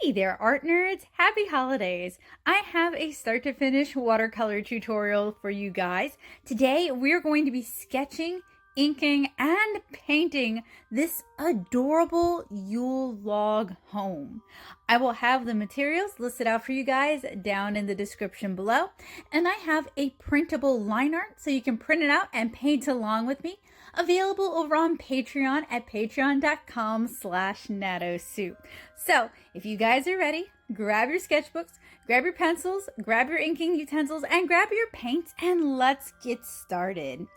Hey there, art nerds! Happy holidays! I have a start to finish watercolor tutorial for you guys. Today we're going to be sketching, inking, and painting this adorable Yule Log home. I will have the materials listed out for you guys down in the description below, and I have a printable line art so you can print it out and paint along with me, available over on Patreon at patreon.com/natosoup. So if you guys are ready, grab your sketchbooks, grab your pencils, grab your inking utensils, and grab your paints, and let's get started.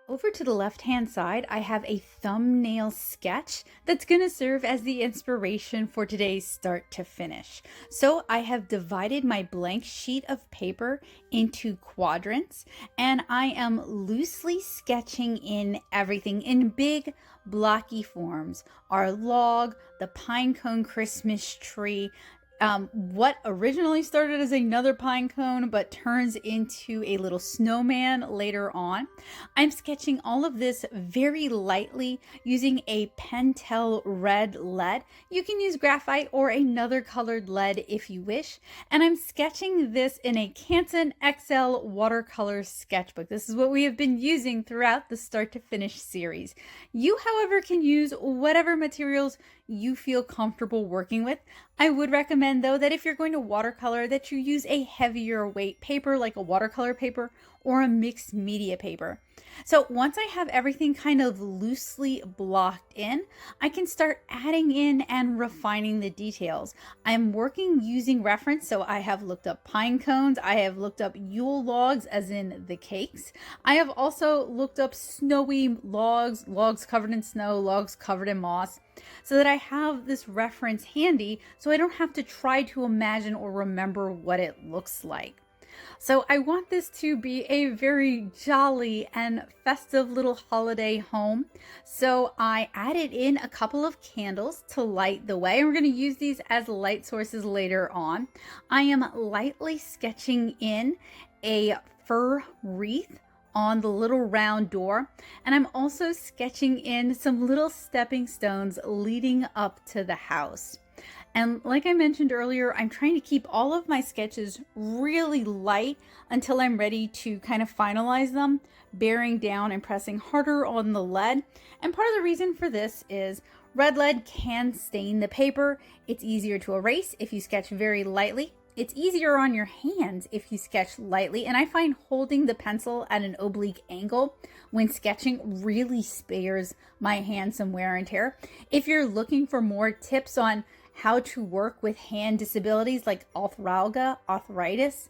Over to the left-hand side, I have a thumbnail sketch that's going to serve as the inspiration for today's start to finish. So I have divided my blank sheet of paper into quadrants, and I am loosely sketching in everything in big blocky forms. Our log, the pinecone Christmas tree, what originally started as another pine cone but turns into a little snowman later on. I'm sketching all of this very lightly using a Pentel red lead. You can use graphite or another colored lead if you wish. And I'm sketching this in a Canon XL watercolor sketchbook. This is what we have been using throughout the start to finish series. You, however, can use whatever materials you feel comfortable working with. I would recommend, though, that if you're going to watercolor, that you use a heavier weight paper like a watercolor paper or a mixed media paper. So once I have everything kind of loosely blocked in, I can start adding in and refining the details. I'm working using reference, so I have looked up pine cones, I have looked up Yule logs as in the cakes. I have also looked up snowy logs, logs covered in snow, logs covered in moss, so that I have this reference handy so I don't have to try to imagine or remember what it looks like. So I want this to be a very jolly and festive little holiday home. So I added in a couple of candles to light the way. We're going to use these as light sources later on. I am lightly sketching in a fir wreath on the little round door, and I'm also sketching in some little stepping stones leading up to the house. And like I mentioned earlier, I'm trying to keep all of my sketches really light until I'm ready to kind of finalize them, bearing down and pressing harder on the lead. And part of the reason for this is red lead can stain the paper. It's easier to erase if you sketch very lightly. It's easier on your hands if you sketch lightly, and I find holding the pencil at an oblique angle when sketching really spares my hand some wear and tear. If you're looking for more tips on how to work with hand disabilities like arthritis,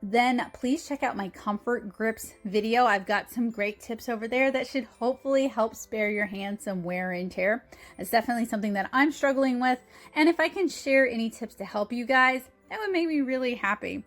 then please check out my comfort grips video. I've got some great tips over there that should hopefully help spare your hand some wear and tear. It's definitely something that I'm struggling with, and if I can share any tips to help you guys, that would make me really happy.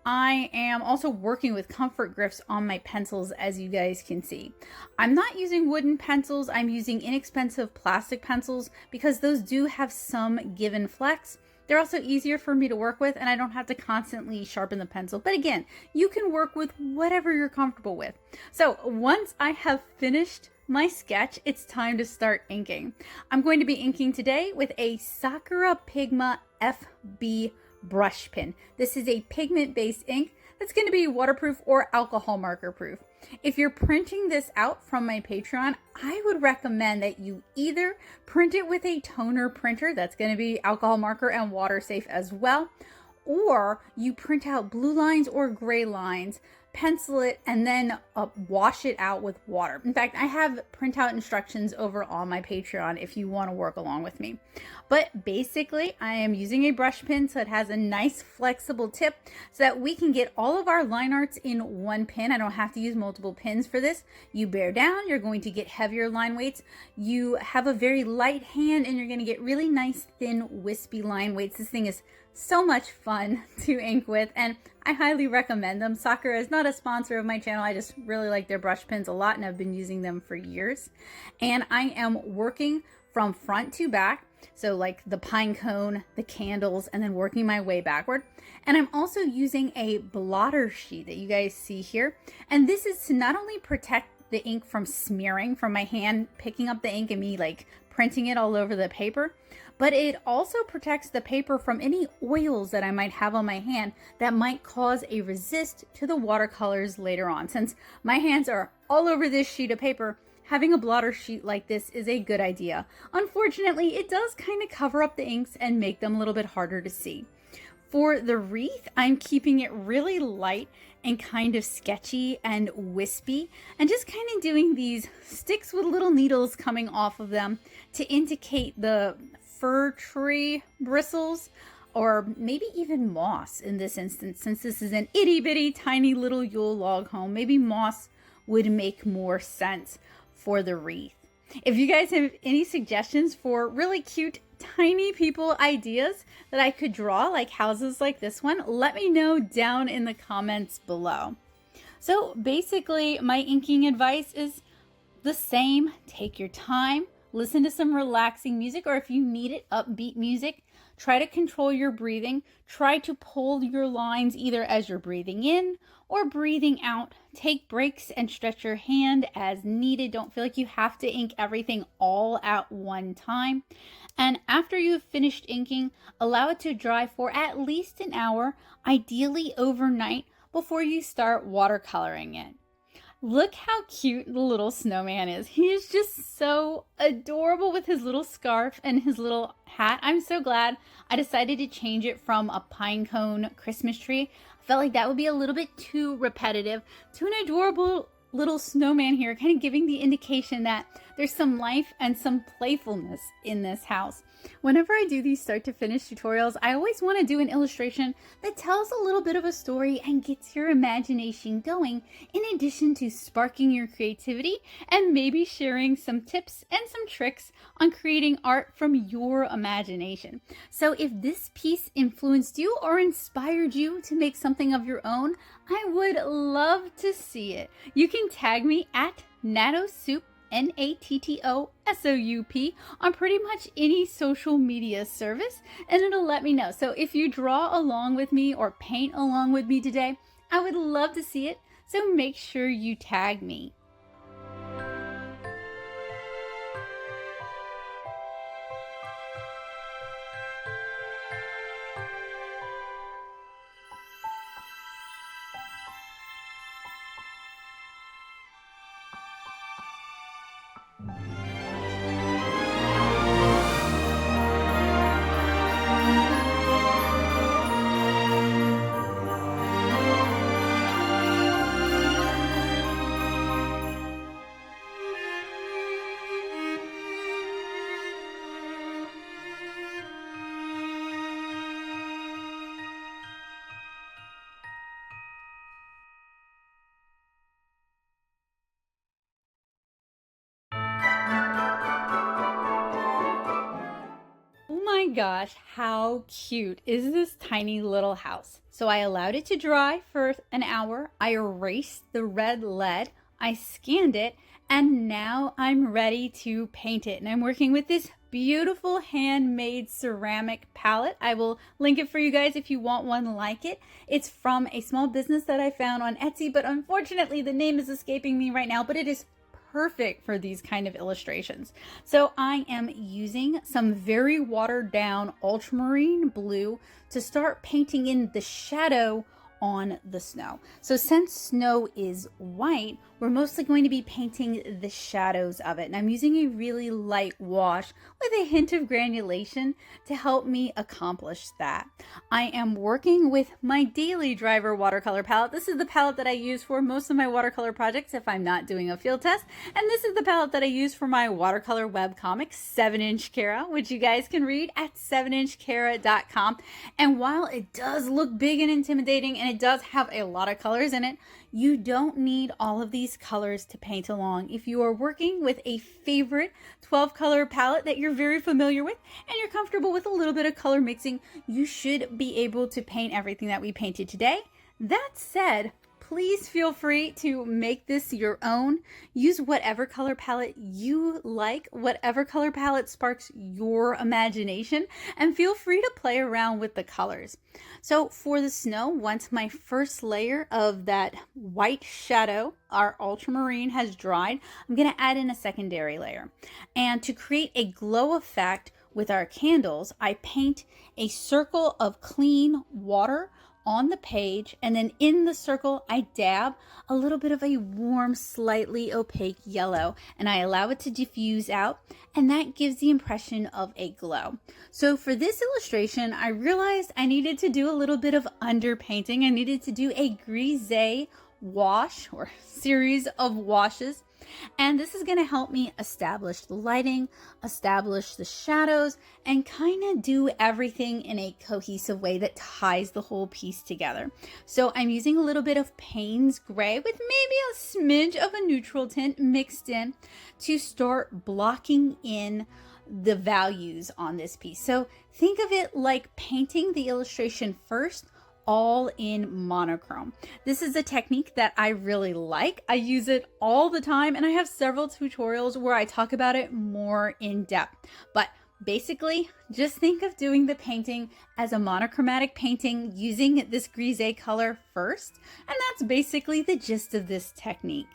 I am also working with comfort grips on my pencils, as you guys can see. I'm not using wooden pencils, I'm using inexpensive plastic pencils because those do have some give and flex. They're also easier for me to work with, and I don't have to constantly sharpen the pencil. But again, you can work with whatever you're comfortable with. So once I have finished my sketch, it's time to start inking. I'm going to be inking today with a Sakura Pigma FB brush pen. This is a pigment-based ink that's going to be waterproof or alcohol marker proof. If you're printing this out from my Patreon, I would recommend that you either print it with a toner printer that's going to be alcohol marker and water safe as well, or you print out blue lines or gray lines, pencil it, and then wash it out with water. In fact, I have printout instructions over on my Patreon if you want to work along with me. But basically, I am using a brush pen so it has a nice flexible tip so that we can get all of our line arts in one pen. I don't have to use multiple pens for this. You bear down, you're going to get heavier line weights. You have a very light hand and you're going to get really nice, thin, wispy line weights. This thing is so much fun to ink with, and I highly recommend them. Sakura is not a sponsor of my channel. I just really like their brush pens a lot, and I've been using them for years. And I am working from front to back. So like the pine cone, the candles, and then working my way backward. And I'm also using a blotter sheet that you guys see here. And this is to not only protect the ink from smearing from my hand picking up the ink and me like printing it all over the paper, but it also protects the paper from any oils that I might have on my hand that might cause a resist to the watercolors later on. Since my hands are all over this sheet of paper, having a blotter sheet like this is a good idea. Unfortunately, it does kind of cover up the inks and make them a little bit harder to see. For the wreath, I'm keeping it really light and kind of sketchy and wispy, and just kind of doing these sticks with little needles coming off of them to indicate the fir tree bristles, or maybe even moss in this instance. Since this is an itty bitty tiny little Yule log home, maybe moss would make more sense for the wreath. If you guys have any suggestions for really cute tiny people ideas that I could draw, like houses like this one, let me know down in the comments below. So basically my inking advice is the same. Take your time, listen to some relaxing music, or if you need it, upbeat music. Try to control your breathing. Try to pull your lines either as you're breathing in or breathing out. Take breaks and stretch your hand as needed. Don't feel like you have to ink everything all at one time. And after you've finished inking, allow it to dry for at least an hour, ideally overnight, before you start watercoloring it. Look how cute the little snowman is. He is just so adorable with his little scarf and his little hat. I'm so glad I decided to change it from a pinecone Christmas tree. I felt like that would be a little bit too repetitive, to an adorable little snowman here, kind of giving the indication that there's some life and some playfulness in this house. Whenever I do these start to finish tutorials, I always want to do an illustration that tells a little bit of a story and gets your imagination going, in addition to sparking your creativity and maybe sharing some tips and some tricks on creating art from your imagination. So if this piece influenced you or inspired you to make something of your own, I would love to see it. You can tag me at nattosoup, NATTOSOUP, on pretty much any social media service, and it'll let me know. So if you draw along with me or paint along with me today, I would love to see it. So make sure you tag me. Oh my gosh, how cute is this tiny little house? So I allowed it to dry for an hour. I erased the red lead. I scanned it, and now I'm ready to paint it. And I'm working with this beautiful handmade ceramic palette. I will link it for you guys if you want one like it. It's from a small business that I found on Etsy, but unfortunately the name is escaping me right now, but it is perfect for these kind of illustrations. So I am using some very watered down ultramarine blue to start painting in the shadow on the snow. So since snow is white, we're mostly going to be painting the shadows of it. And I'm using a really light wash with a hint of granulation to help me accomplish that. I am working with my Daily Driver watercolor palette. This is the palette that I use for most of my watercolor projects if I'm not doing a field test. And this is the palette that I use for my watercolor webcomic, 7-inch Kara, which you guys can read at 7inchkara.com. And while it does look big and intimidating, and it does have a lot of colors in it, you don't need all of these colors to paint along. If you are working with a favorite 12 color palette that you're very familiar with and you're comfortable with a little bit of color mixing, you should be able to paint everything that we painted today. That said, please feel free to make this your own. Use whatever color palette you like, whatever color palette sparks your imagination, and feel free to play around with the colors. So for the snow, once my first layer of that white shadow, our ultramarine, has dried, I'm going to add in a secondary layer. And to create a glow effect with our candles, I paint a circle of clean water on the page, and then in the circle I dab a little bit of a warm, slightly opaque yellow, and I allow it to diffuse out, and that gives the impression of a glow. So for this illustration, I realized I needed to do a little bit of underpainting. I needed to do a grise wash or series of washes. And this is going to help me establish the lighting, establish the shadows, and kind of do everything in a cohesive way that ties the whole piece together. So I'm using a little bit of Payne's Gray with maybe a smidge of a neutral tint mixed in to start blocking in the values on this piece. So think of it like painting the illustration first, all in monochrome. This is a technique that I really like. I use it all the time, and I have several tutorials where I talk about it more in depth. But basically, just think of doing the painting as a monochromatic painting using this grise color first, and that's basically the gist of this technique.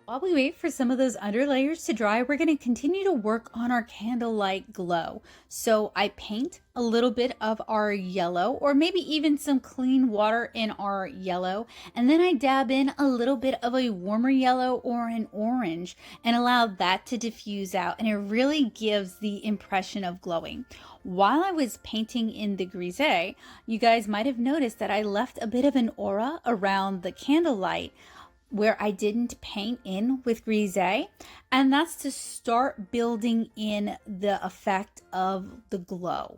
While we wait for some of those underlayers to dry, we're going to continue to work on our candlelight glow. So I paint a little bit of our yellow, or maybe even some clean water in our yellow, and then I dab in a little bit of a warmer yellow or an orange and allow that to diffuse out, and it really gives the impression of glowing. While I was painting in the grise, you guys might have noticed that I left a bit of an aura around the candlelight where I didn't paint in with grise, and that's to start building in the effect of the glow.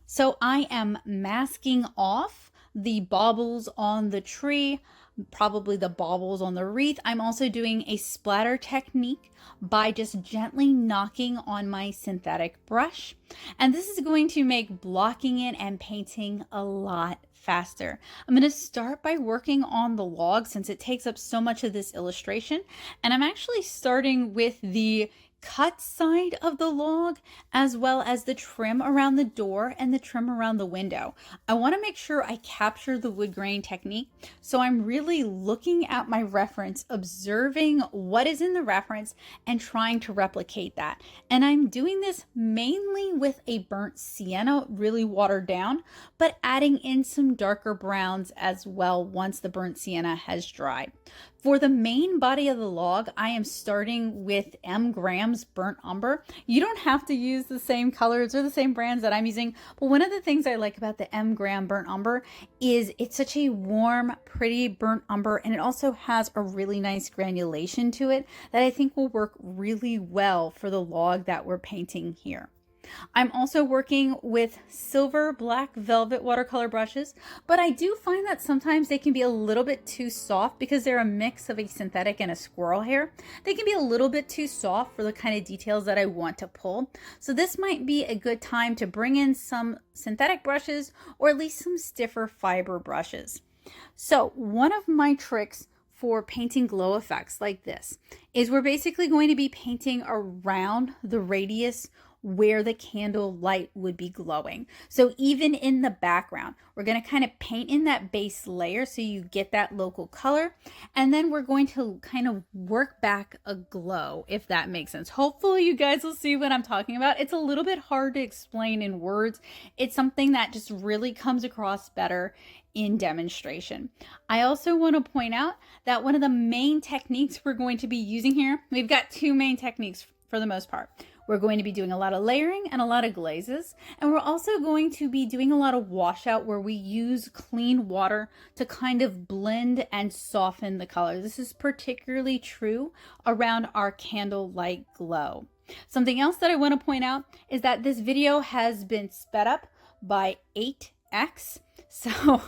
So I am masking off the baubles on the tree, probably the baubles on the wreath. I'm also doing a splatter technique by just gently knocking on my synthetic brush, and this is going to make blocking in and painting a lot faster. I'm going to start by working on the log since it takes up so much of this illustration, and I'm actually starting with the cut side of the log as well as the trim around the door and the trim around the window. I want to make sure I capture the wood grain technique, so I'm really looking at my reference, observing what is in the reference and trying to replicate that. And I'm doing this mainly with a burnt sienna, really watered down, but adding in some darker browns as well once the burnt sienna has dried. For the main body of the log, I am starting with M. Graham's Burnt Umber. You don't have to use the same colors or the same brands that I'm using, but one of the things I like about the M. Graham Burnt Umber is it's such a warm, pretty burnt umber, and it also has a really nice granulation to it that I think will work really well for the log that we're painting here. I'm also working with silver black velvet watercolor brushes, but I do find that sometimes they can be a little bit too soft because they're a mix of a synthetic and a squirrel hair. They can be a little bit too soft for the kind of details that I want to pull. So this might be a good time to bring in some synthetic brushes or at least some stiffer fiber brushes. So one of my tricks for painting glow effects like this is we're basically going to be painting around the radius where the candle light would be glowing. So even in the background, we're going to kind of paint in that base layer so you get that local color. And then we're going to kind of work back a glow, if that makes sense. Hopefully you guys will see what I'm talking about. It's a little bit hard to explain in words. It's something that just really comes across better in demonstration. I also want to point out that one of the main techniques we're going to be using here, we've got two main techniques for the most part. We're going to be doing a lot of layering and a lot of glazes, and we're also going to be doing a lot of washout where we use clean water to kind of blend and soften the color. This is particularly true around our candlelight glow. Something else that I want to point out is that this video has been sped up by 8x. So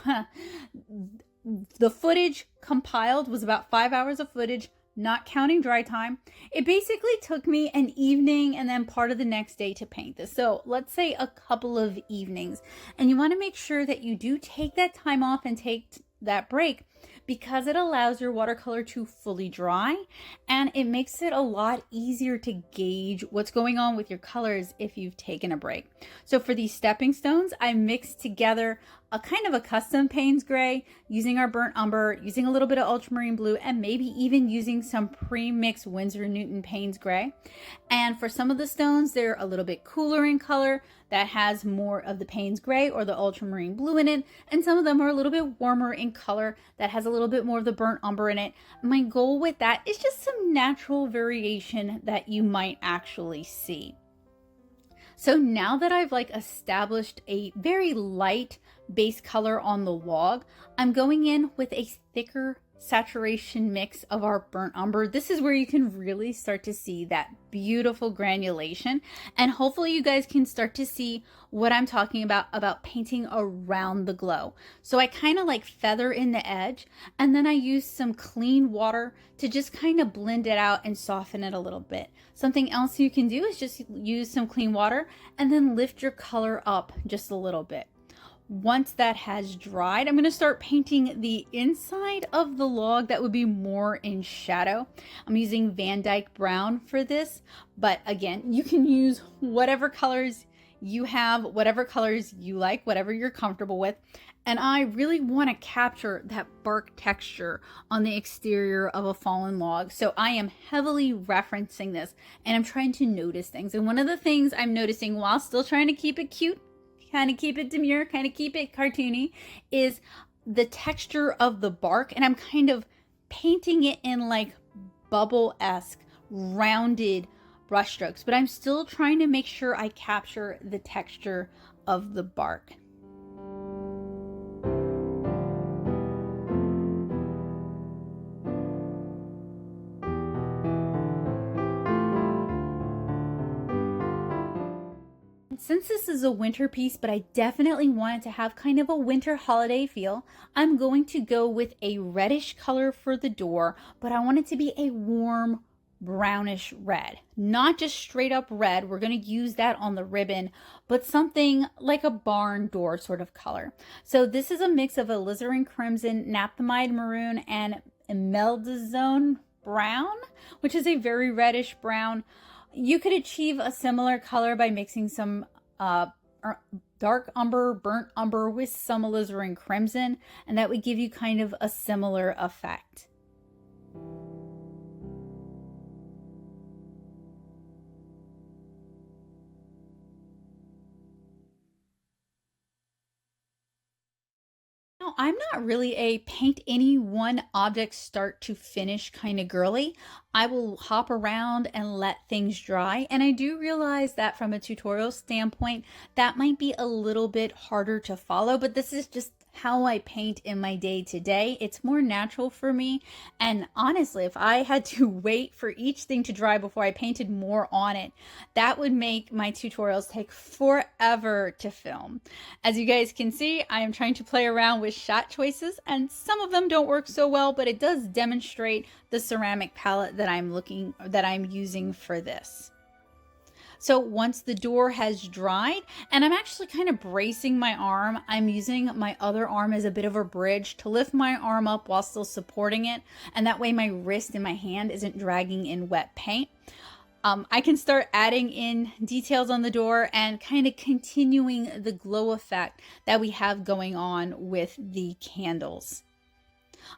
the footage compiled was about 5 hours of footage, not counting dry time. It basically took me an evening and then part of the next day to paint this. So let's say a couple of evenings. And you want to make sure that you do take that time off and take that break, because it allows your watercolor to fully dry and it makes it a lot easier to gauge what's going on with your colors if you've taken a break. So for these stepping stones, I mixed together a kind of a custom Payne's gray using our burnt umber, using a little bit of ultramarine blue, and maybe even using some pre-mixed Winsor Newton Payne's gray. And for some of the stones, they're a little bit cooler in color that has more of the Payne's gray or the ultramarine blue in it, and some of them are a little bit warmer in color that has a little bit more of the burnt umber in it. My goal with that is just some natural variation that you might actually see. So now that I've established a very light base color on the log, I'm going in with a thicker saturation mix of our burnt umber. This is where you can really start to see that beautiful granulation, and hopefully you guys can start to see what I'm talking about painting around the glow. So I kind of feather in the edge, and then I use some clean water to just kind of blend it out and soften it a little bit. Something else you can do is just use some clean water and then lift your color up just a little bit. Once that has dried, I'm going to start painting the inside of the log that would be more in shadow. I'm using Van Dyke Brown for this, but again, you can use whatever colors you have, whatever colors you like, whatever you're comfortable with. And I really want to capture that bark texture on the exterior of a fallen log. So I am heavily referencing this and I'm trying to notice things. And one of the things I'm noticing while still trying to keep it cute, kind of keep it demure, kind of keep it cartoony, is the texture of the bark. And I'm kind of painting it in bubble-esque rounded brush strokes, but I'm still trying to make sure I capture the texture of the bark. Since this is a winter piece, but I definitely want it to have kind of a winter holiday feel, I'm going to go with a reddish color for the door, but I want it to be a warm brownish red, not just straight up red. We're going to use that on the ribbon, but something like a barn door sort of color. So this is a mix of alizarin crimson, naphthalide maroon, and emeraldine brown, which is a very reddish brown. You could achieve a similar color by mixing some dark umber, burnt umber with some alizarin crimson, and that would give you kind of a similar effect. No, I'm not really a paint any one object start to finish kind of girly. I will hop around and let things dry. And I do realize that from a tutorial standpoint, that might be a little bit harder to follow, but this is just how I paint in my day to day. It's more natural for me. And honestly, if I had to wait for each thing to dry before I painted more on it, that would make my tutorials take forever to film. As you guys can see, I am trying to play around with shot choices, and some of them don't work so well, but it does demonstrate the ceramic palette that I'm using for this. So once the door has dried, and I'm actually kind of bracing my arm, I'm using my other arm as a bit of a bridge to lift my arm up while still supporting it. And that way my wrist and my hand isn't dragging in wet paint. I can start adding in details on the door and kind of continuing the glow effect that we have going on with the candles.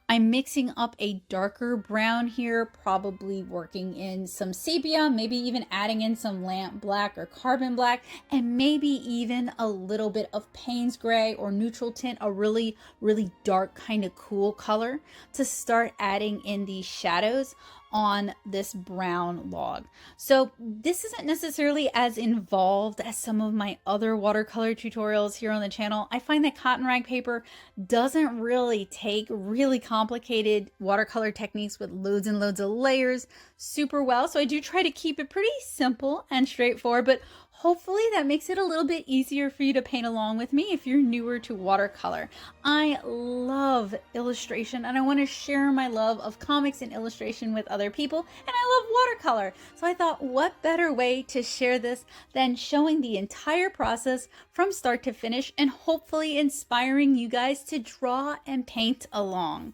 I'm mixing up a darker brown here, probably working in some sepia, maybe even adding in some lamp black or carbon black, and maybe even a little bit of Payne's gray or neutral tint, a really, really dark kind of cool color to start adding in these shadows on this brown log. So this isn't necessarily as involved as some of my other watercolor tutorials here on the channel. I find that cotton rag paper doesn't really take really complicated watercolor techniques with loads and loads of layers super well. So I do try to keep it pretty simple and straightforward, but hopefully that makes it a little bit easier for you to paint along with me if you're newer to watercolor. I love illustration, and I want to share my love of comics and illustration with other people, and I love watercolor. So I thought, what better way to share this than showing the entire process from start to finish and hopefully inspiring you guys to draw and paint along.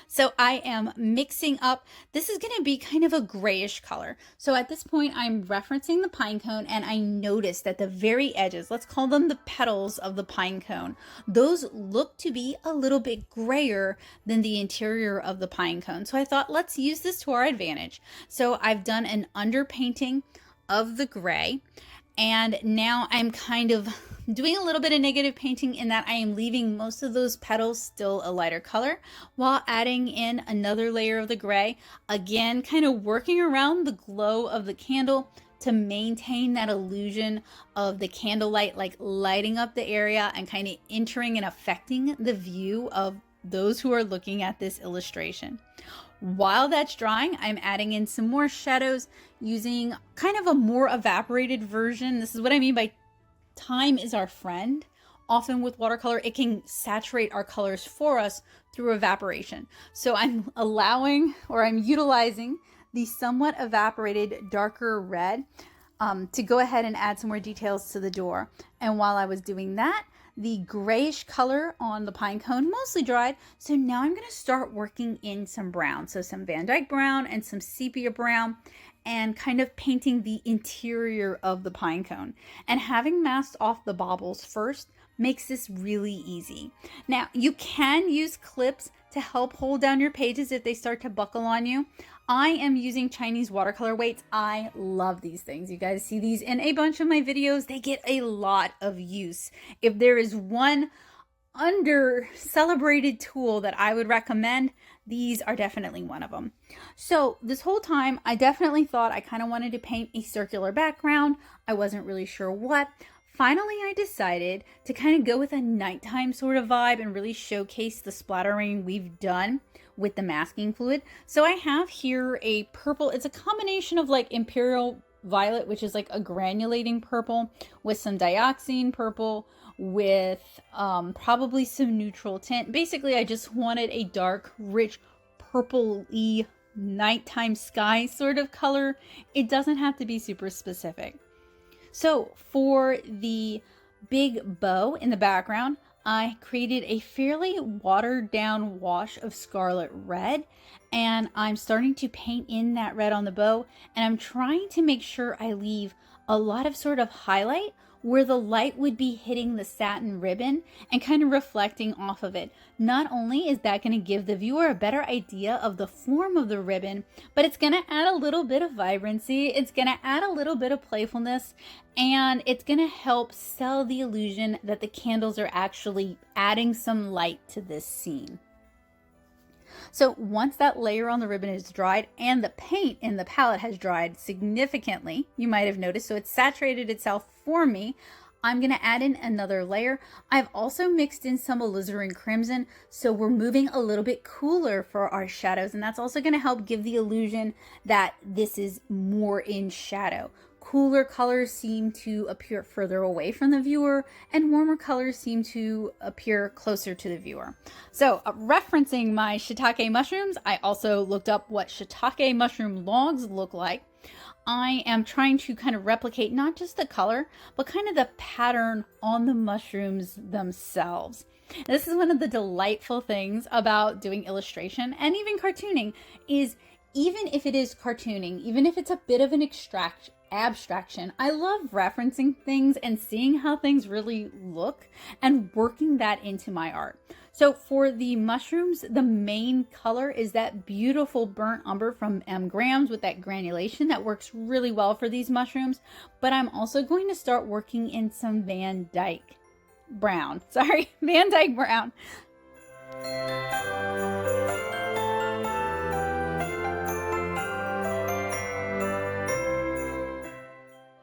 So I am mixing up, this is going to be kind of a grayish color. So at this point I'm referencing the pine cone, and I noticed that the very edges, let's call them the petals of the pine cone, those look to be a little bit grayer than the interior of the pine cone. So I thought, let's use this to our advantage. So I've done an underpainting of the gray, and now I'm kind of doing a little bit of negative painting in that I am leaving most of those petals still a lighter color while adding in another layer of the gray. Again, kind of working around the glow of the candle to maintain that illusion of the candlelight, like lighting up the area and kind of entering and affecting the view of those who are looking at this illustration. While that's drying, I'm adding in some more shadows using kind of a more evaporated version. This is what I mean by time is our friend. Often with watercolor, it can saturate our colors for us through evaporation. So I'm utilizing the somewhat evaporated darker red to go ahead and add some more details to the door. And while I was doing that, the grayish color on the pine cone mostly dried. So now I'm going to start working in some brown. So some Van Dyke brown and some sepia brown, and kind of painting the interior of the pine cone. And having masked off the baubles first makes this really easy. Now, you can use clips to help hold down your pages if they start to buckle on you. I am using Chinese watercolor weights. I love these things. You guys see these in a bunch of my videos. They get a lot of use. If there is one under celebrated tool that I would recommend, these are definitely one of them. So this whole time I definitely thought I kind of wanted to paint a circular background. I wasn't really sure what. Finally, I decided to kind of go with a nighttime sort of vibe and really showcase the splattering we've done with the masking fluid. So I have here a purple. It's a combination of like Imperial Violet, which is like a granulating purple, with some dioxine purple, with probably some neutral tint. Basically, I just wanted a dark, rich, purple-y nighttime sky sort of color. It doesn't have to be super specific. So for the big bow in the background, I created a fairly watered down wash of scarlet red, and I'm starting to paint in that red on the bow, and I'm trying to make sure I leave a lot of sort of highlight where the light would be hitting the satin ribbon and kind of reflecting off of it. Not only is that going to give the viewer a better idea of the form of the ribbon, but it's going to add a little bit of vibrancy, it's going to add a little bit of playfulness, and it's going to help sell the illusion that the candles are actually adding some light to this scene. So once that layer on the ribbon is dried and the paint in the palette has dried significantly, you might have noticed, so it's saturated itself for me, I'm going to add in another layer. I've also mixed in some alizarin crimson, so we're moving a little bit cooler for our shadows, and that's also going to help give the illusion that this is more in shadow. Cooler colors seem to appear further away from the viewer, and warmer colors seem to appear closer to the viewer. So referencing my shiitake mushrooms, I also looked up what shiitake mushroom logs look like. I am trying to kind of replicate not just the color, but kind of the pattern on the mushrooms themselves. This is one of the delightful things about doing illustration and even cartooning is even if it is cartooning, even if it's a bit of an abstraction, I love referencing things and seeing how things really look and working that into my art. So for the mushrooms, the main color is that beautiful burnt umber from M. Grams with that granulation that works really well for these mushrooms. But I'm also going to start working in some Van Dyke brown. Van Dyke brown.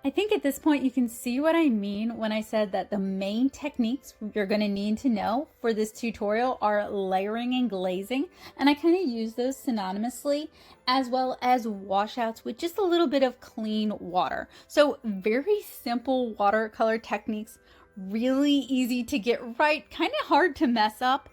I think at this point you can see what I mean when I said that the main techniques you're going to need to know for this tutorial are layering and glazing, and I kind of use those synonymously, as well as washouts with just a little bit of clean water. So very simple watercolor techniques, really easy to get right, kind of hard to mess up.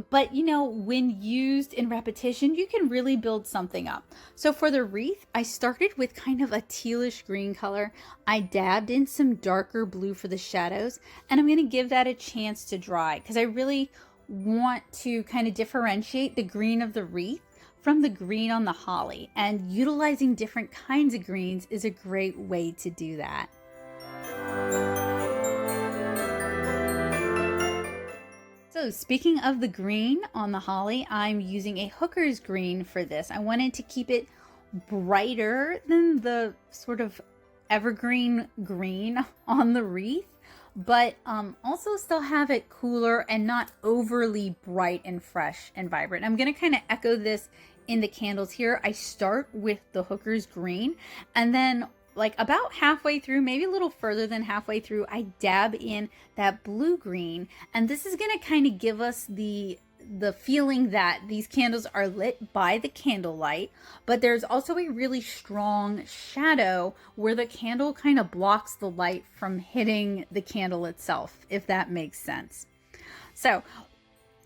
But you know, when used in repetition, you can really build something up. So for the wreath, I started with kind of a tealish green color. I dabbed in some darker blue for the shadows, and I'm going to give that a chance to dry because I really want to kind of differentiate the green of the wreath from the green on the holly, and utilizing different kinds of greens is a great way to do that. So speaking of the green on the holly, I'm using a hooker's green for this. I wanted to keep it brighter than the sort of evergreen green on the wreath, but also still have it cooler and not overly bright and fresh and vibrant. I'm going to kind of echo this in the candles here. I start with the hooker's green, and then like about halfway through, maybe a little further than halfway through, I dab in that blue green, and this is going to kind of give us the feeling that these candles are lit by the candlelight, but there's also a really strong shadow where the candle kind of blocks the light from hitting the candle itself, if that makes sense. So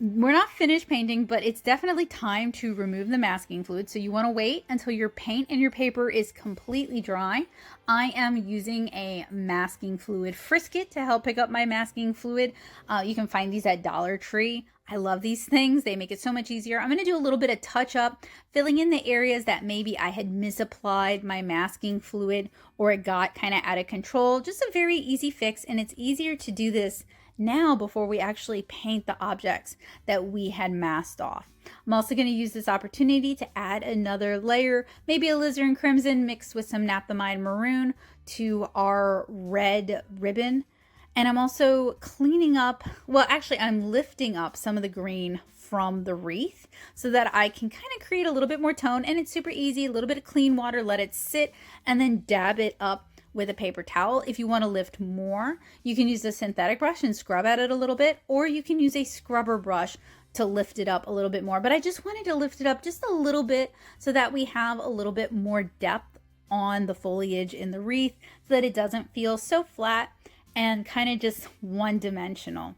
we're not finished painting, but it's definitely time to remove the masking fluid. So you want to wait until your paint and your paper is completely dry. I am using a masking fluid frisket to help pick up my masking fluid. You can find these at Dollar Tree. I love these things. They make it so much easier. I'm going to do a little bit of touch up, filling in the areas that maybe I had misapplied my masking fluid or it got kind of out of control. Just a very easy fix, and it's easier to do this now before we actually paint the objects that we had masked off. I'm also going to use this opportunity to add another layer, maybe alizarin crimson mixed with some naphthalene maroon to our red ribbon. And I'm also cleaning up, well, actually I'm lifting up some of the green from the wreath so that I can kind of create a little bit more tone, and it's super easy. A little bit of clean water, let it sit, and then dab it up with a paper towel. If you want to lift more, you can use a synthetic brush and scrub at it a little bit, or you can use a scrubber brush to lift it up a little bit more. But I just wanted to lift it up just a little bit so that we have a little bit more depth on the foliage in the wreath so that it doesn't feel so flat and kind of just one-dimensional.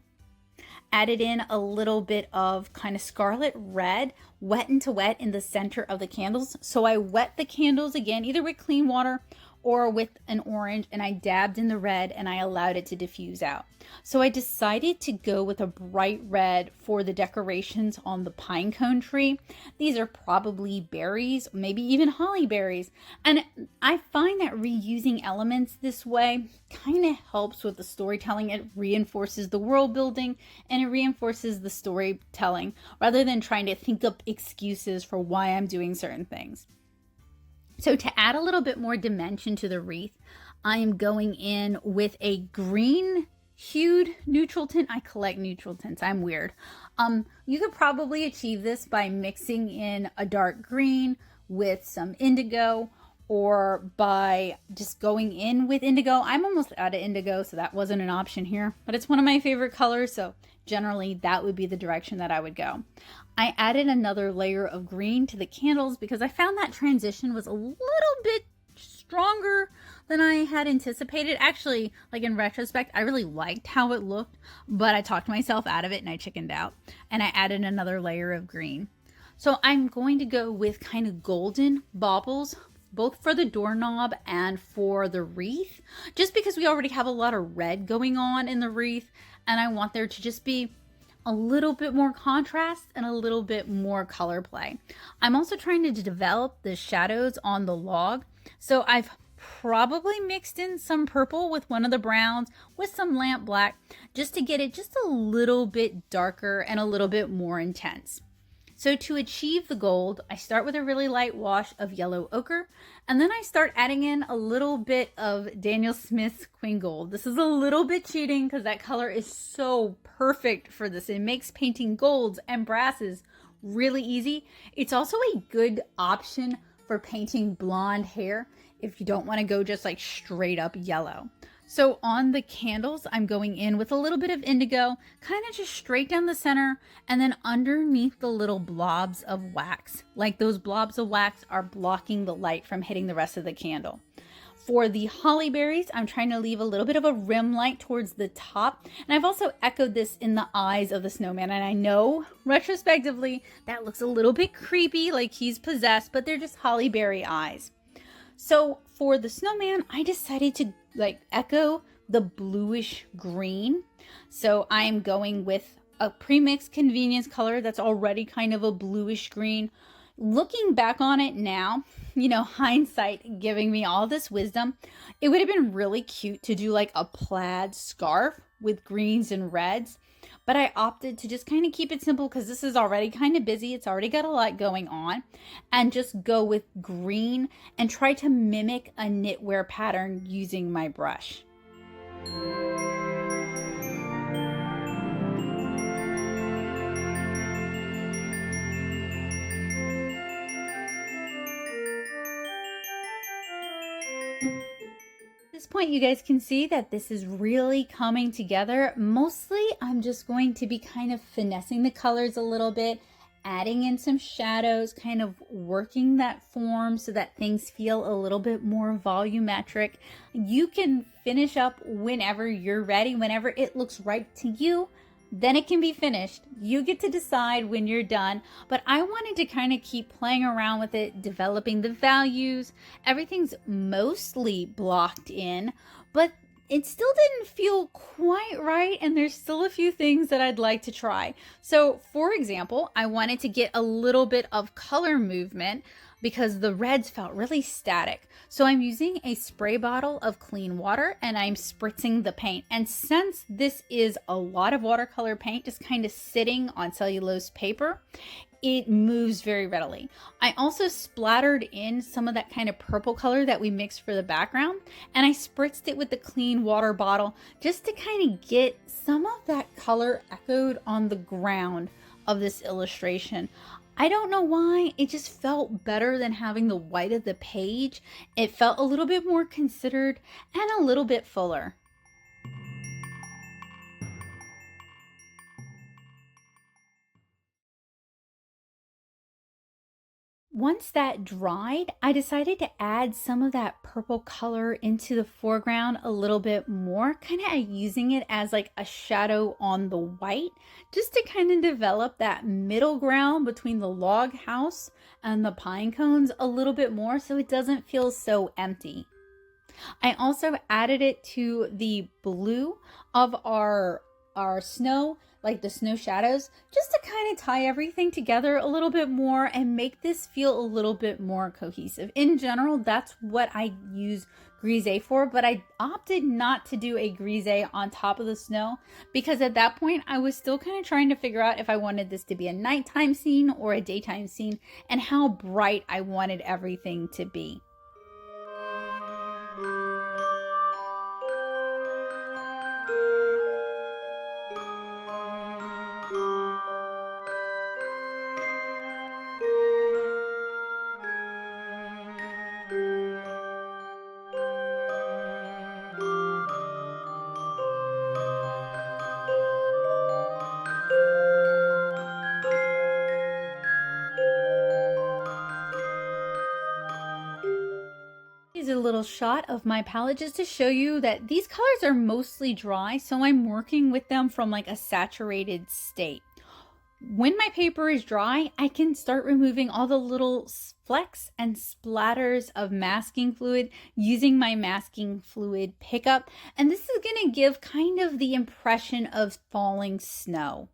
Added in a little bit of kind of scarlet red, wet into wet in the center of the candles. So I wet the candles again, either with clean water or with an orange, and I dabbed in the red and I allowed it to diffuse out. So I decided to go with a bright red for the decorations on the pinecone tree. These are probably berries, maybe even holly berries. And I find that reusing elements this way kind of helps with the storytelling. It reinforces the world building and it reinforces the storytelling rather than trying to think up excuses for why I'm doing certain things. So to add a little bit more dimension to the wreath, I am going in with a green hued neutral tint. I collect neutral tints. I'm weird. You could probably achieve this by mixing in a dark green with some indigo, or by just going in with indigo. I'm almost out of indigo, so that wasn't an option here, but it's one of my favorite colors, so generally that would be the direction that I would go. I added another layer of green to the candles because I found that transition was a little bit stronger than I had anticipated. Actually, like in retrospect, I really liked how it looked, but I talked myself out of it and I chickened out, and I added another layer of green. So I'm going to go with kind of golden baubles, both for the doorknob and for the wreath, just because we already have a lot of red going on in the wreath, and I want there to just be a little bit more contrast and a little bit more color play. I'm also trying to develop the shadows on the log, so I've probably mixed in some purple with one of the browns with some lamp black just to get it just a little bit darker and a little bit more intense. So to achieve the gold, I start with a really light wash of yellow ochre, and then I start adding in a little bit of Daniel Smith's Queen Gold. This is a little bit cheating because that color is so perfect for this. It makes painting golds and brasses really easy. It's also a good option for painting blonde hair if you don't want to go just like straight up yellow. So on the candles, I'm going in with a little bit of indigo, kind of just straight down the center, and then underneath the little blobs of wax. Like those blobs of wax are blocking the light from hitting the rest of the candle. For the holly berries, I'm trying to leave a little bit of a rim light towards the top. And I've also echoed this in the eyes of the snowman. And I know, retrospectively, that looks a little bit creepy, like he's possessed, but they're just holly berry eyes. So for the snowman, I decided to echo the bluish green. So I'm going with a pre-mixed convenience color that's already kind of a bluish green. Looking back on it now, hindsight giving me all this wisdom, it would have been really cute to do like a plaid scarf with greens and reds. But I opted to just kind of keep it simple because this is already kind of busy. It's already got a lot going on, and just go with green and try to mimic a knitwear pattern using my brush. At this point, you guys can see that this is really coming together. Mostly I'm just going to be kind of finessing the colors a little bit, adding in some shadows, kind of working that form so that things feel a little bit more volumetric. You can finish up whenever you're ready, whenever it looks right to you. Then it can be finished. You get to decide when you're done, but I wanted to kind of keep playing around with it, developing the values. Everything's mostly blocked in, but it still didn't feel quite right, and there's still a few things that I'd like to try. So for example, I wanted to get a little bit of color movement because the reds felt really static. So I'm using a spray bottle of clean water and I'm spritzing the paint. And since this is a lot of watercolor paint just kind of sitting on cellulose paper, it moves very readily. I also splattered in some of that kind of purple color that we mixed for the background, and I spritzed it with the clean water bottle just to kind of get some of that color echoed on the ground of this illustration. I don't know why, it just felt better than having the white of the page. It felt a little bit more considered and a little bit fuller. Once that dried, I decided to add some of that purple color into the foreground a little bit more, kind of using it as like a shadow on the white, just to kind of develop that middle ground between the log house and the pine cones a little bit more so it doesn't feel so empty. I also added it to the blue of our snow, like the snow shadows, just to kind of tie everything together a little bit more and make this feel a little bit more cohesive. In general, that's what I use grise for, but I opted not to do a grise on top of the snow because at that point I was still kind of trying to figure out if I wanted this to be a nighttime scene or a daytime scene and how bright I wanted everything to be. guys a little shot of my palette just to show you that these colors are mostly dry, so I'm working with them from like a saturated state. When my paper is dry, I can start removing all the little flecks and splatters of masking fluid using my masking fluid pickup, and this is going to give kind of the impression of falling snow.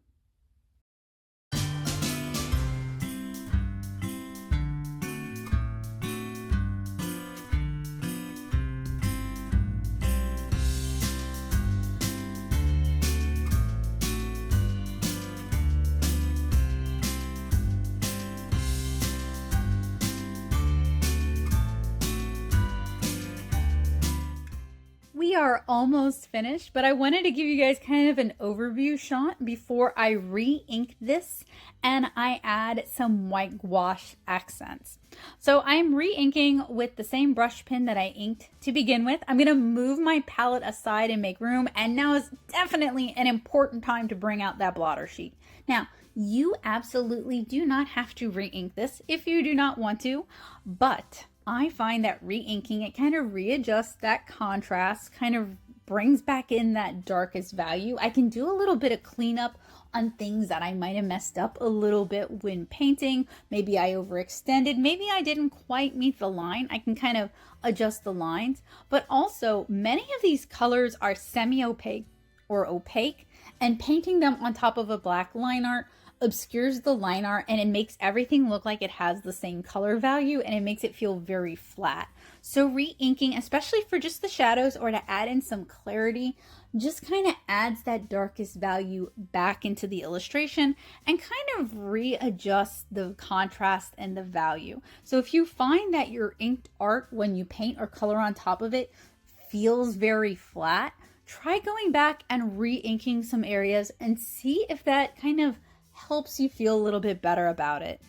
We are almost finished, but I wanted to give you guys kind of an overview shot before I re-ink this and I add some white gouache accents. So I'm re-inking with the same brush pen that I inked to begin with. I'm going to move my palette aside and make room, and now is definitely an important time to bring out that blotter sheet. Now, you absolutely do not have to re-ink this if you do not want to, but I find that re-inking, it kind of readjusts that contrast, kind of brings back in that darkest value. I can do a little bit of cleanup on things that I might have messed up a little bit when painting. Maybe I overextended, maybe I didn't quite meet the line. I can kind of adjust the lines, but also many of these colors are semi-opaque or opaque, and painting them on top of a black line art obscures the line art and it makes everything look like it has the same color value, and it makes it feel very flat. So re-inking, especially for just the shadows or to add in some clarity, just kind of adds that darkest value back into the illustration and kind of readjusts the contrast and the value. So if you find that your inked art, when you paint or color on top of it, feels very flat, try going back and re-inking some areas and see if that kind of helps you feel a little bit better about it.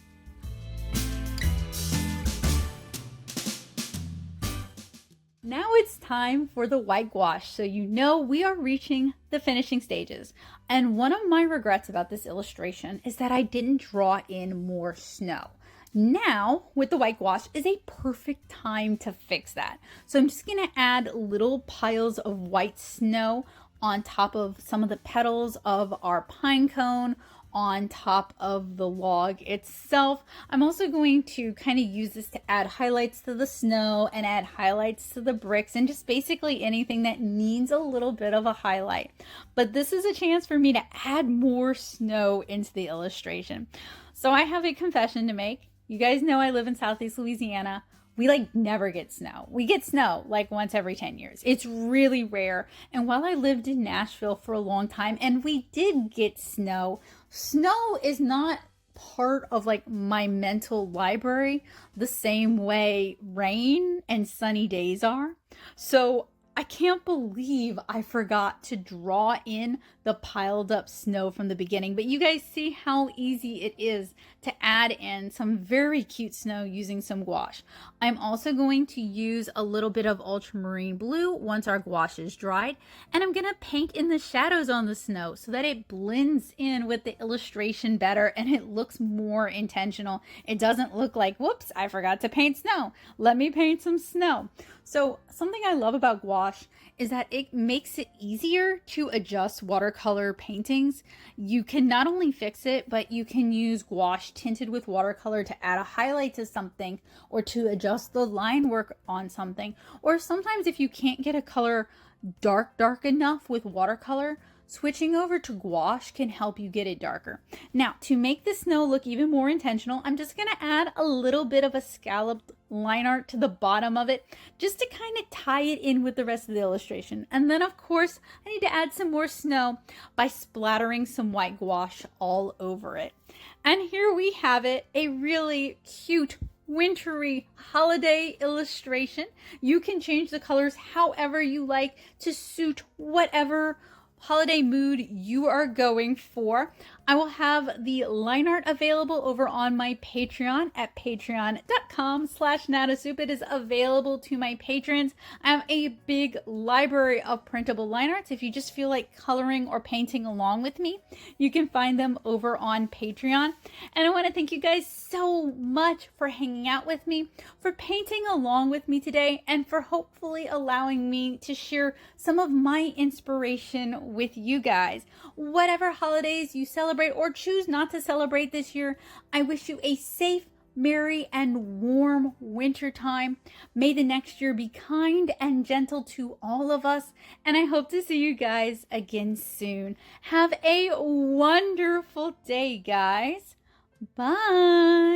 Now it's time for the white gouache, so you know we are reaching the finishing stages. And one of my regrets about this illustration is that I didn't draw in more snow. Now, with the white gouache, is a perfect time to fix that. So I'm just gonna add little piles of white snow on top of some of the petals of our pine cone, on top of the log itself. I'm also going to kind of use this to add highlights to the snow and add highlights to the bricks and just basically anything that needs a little bit of a highlight. But this is a chance for me to add more snow into the illustration. So I have a confession to make. You guys know I live in Southeast Louisiana. We like never get snow. We get snow like once every 10 years. It's really rare. And while I lived in Nashville for a long time and we did get snow, snow is not part of like my mental library the same way rain and sunny days are. So I can't believe I forgot to draw in the piled up snow from the beginning, but you guys see how easy it is to add in some very cute snow using some gouache. I'm also going to use a little bit of ultramarine blue once our gouache is dried, and I'm going to paint in the shadows on the snow so that it blends in with the illustration better and it looks more intentional. It doesn't look like, whoops, I forgot to paint snow. Let me paint some snow. So something I love about gouache is that it makes it easier to adjust watercolor paintings. You can not only fix it, but you can use gouache tinted with watercolor to add a highlight to something or to adjust the line work on something. Or sometimes if you can't get a color dark enough with watercolor, switching over to gouache can help you get it darker. Now, to make the snow look even more intentional, I'm just going to add a little bit of a scalloped line art to the bottom of it, just to kind of tie it in with the rest of the illustration. And then, of course, I need to add some more snow by splattering some white gouache all over it. And here we have it, a really cute wintry holiday illustration. You can change the colors however you like to suit whatever holiday mood you are going for. I will have the line art available over on my Patreon at patreon.com/natasoup. It is available to my patrons. I have a big library of printable line arts. If you just feel like coloring or painting along with me, you can find them over on Patreon. And I want to thank you guys so much for hanging out with me, for painting along with me today, and for hopefully allowing me to share some of my inspiration with you guys. Whatever holidays you celebrate or choose not to celebrate this year, I wish you a safe, merry, and warm winter time. May the next year be kind and gentle to all of us, and I hope to see you guys again soon. Have a wonderful day, guys. Bye.